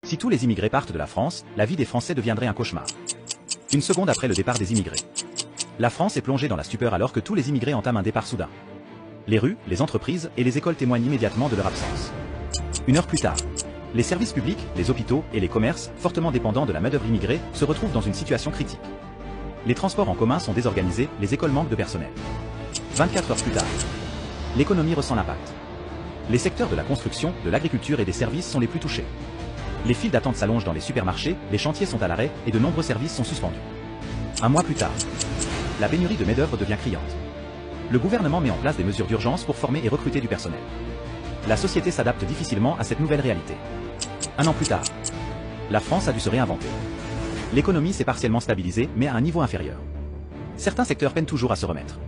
Si tous les immigrés partent de la France, la vie des Français deviendrait un cauchemar. Une seconde après le départ des immigrés. La France est plongée dans la stupeur alors que tous les immigrés entament un départ soudain. Les rues, les entreprises et les écoles témoignent immédiatement de leur absence. Une heure plus tard, les services publics, les hôpitaux et les commerces, fortement dépendants de la main-d'œuvre immigrée, se retrouvent dans une situation critique. Les transports en commun sont désorganisés, les écoles manquent de personnel. 24 heures plus tard, l'économie ressent l'impact. Les secteurs de la construction, de l'agriculture et des services sont les plus touchés. Les files d'attente s'allongent dans les supermarchés, les chantiers sont à l'arrêt et de nombreux services sont suspendus. Un mois plus tard, la pénurie de main-d'œuvre devient criante. Le gouvernement met en place des mesures d'urgence pour former et recruter du personnel. La société s'adapte difficilement à cette nouvelle réalité. Un an plus tard, la France a dû se réinventer. L'économie s'est partiellement stabilisée, mais à un niveau inférieur. Certains secteurs peinent toujours à se remettre.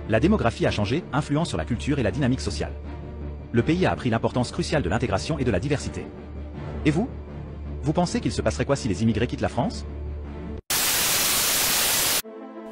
La démographie a changé, influant sur la culture et la dynamique sociale. Le pays a appris l'importance cruciale de l'intégration et de la diversité. Et vous? Vous pensez qu'il se passerait quoi si les immigrés quittent la France?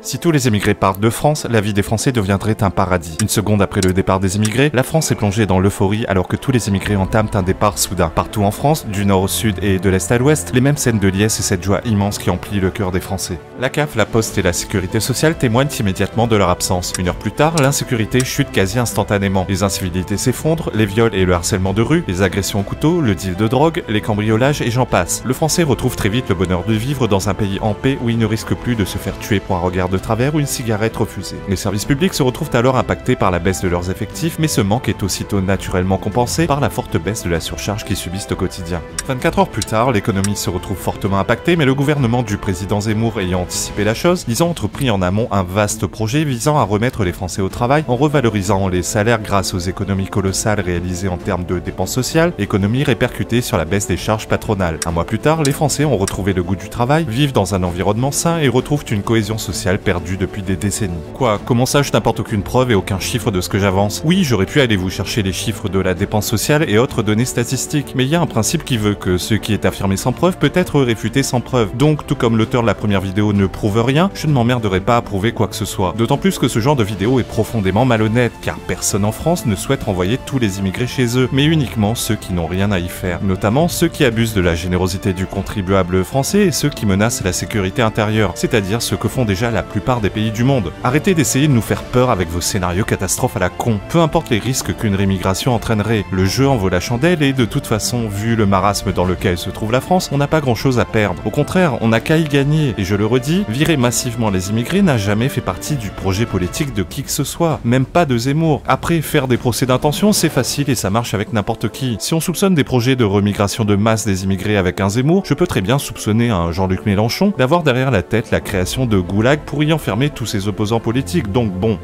Si tous les émigrés partent de France, la vie des Français deviendrait un paradis. Une seconde après le départ des immigrés, la France est plongée dans l'euphorie alors que tous les émigrés entament un départ soudain. Partout en France, du nord au sud et de l'est à l'ouest, les mêmes scènes de liesse et cette joie immense qui emplit le cœur des Français. La CAF, la Poste et la Sécurité sociale témoignent immédiatement de leur absence. Une heure plus tard, l'insécurité chute quasi instantanément. Les incivilités s'effondrent, les viols et le harcèlement de rue, les agressions au couteau, le deal de drogue, les cambriolages et j'en passe. Le Français retrouve très vite le bonheur de vivre dans un pays en paix où il ne risque plus de se faire tuer pour un regard de travers ou une cigarette refusée. Les services publics se retrouvent alors impactés par la baisse de leurs effectifs, mais ce manque est aussitôt naturellement compensé par la forte baisse de la surcharge qu'ils subissent au quotidien. 24 heures plus tard, l'économie se retrouve fortement impactée, mais le gouvernement du président Zemmour ayant anticipé la chose, ils ont entrepris en amont un vaste projet visant à remettre les Français au travail en revalorisant les salaires grâce aux économies colossales réalisées en termes de dépenses sociales, économies répercutées sur la baisse des charges patronales. Un mois plus tard, les Français ont retrouvé le goût du travail, vivent dans un environnement sain et retrouvent une cohésion sociale perdue depuis des décennies. Quoi, comment ça je n'apporte aucune preuve et aucun chiffre de ce que j'avance? Oui, j'aurais pu aller vous chercher les chiffres de la dépense sociale et autres données statistiques, mais il y a un principe qui veut que ce qui est affirmé sans preuve peut être réfuté sans preuve. Donc, tout comme l'auteur de la première vidéo ne prouve rien, je ne m'emmerderai pas à prouver quoi que ce soit. D'autant plus que ce genre de vidéo est profondément malhonnête, car personne en France ne souhaite renvoyer tous les immigrés chez eux, mais uniquement ceux qui n'ont rien à y faire. Notamment ceux qui abusent de la générosité du contribuable français et ceux qui menacent la sécurité intérieure, c'est-à-dire ce que font déjà la plupart des pays du monde. Arrêtez d'essayer de nous faire peur avec vos scénarios catastrophes à la con. Peu importe les risques qu'une rémigration entraînerait, le jeu en vaut la chandelle et de toute façon, vu le marasme dans lequel se trouve la France, on n'a pas grand chose à perdre. Au contraire, on n'a qu'à y gagner. Et je le redis, virer massivement les immigrés n'a jamais fait partie du projet politique de qui que ce soit, même pas de Zemmour. Après, faire des procès d'intention, c'est facile et ça marche avec n'importe qui. Si on soupçonne des projets de remigration de masse des immigrés avec un Zemmour, je peux très bien soupçonner un Jean-Luc Mélenchon d'avoir derrière la tête la création de goulags pour y enfermer tous ses opposants politiques, donc bon.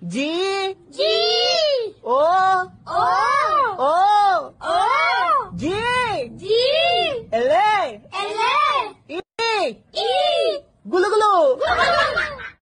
G O O G L I Gulu gulu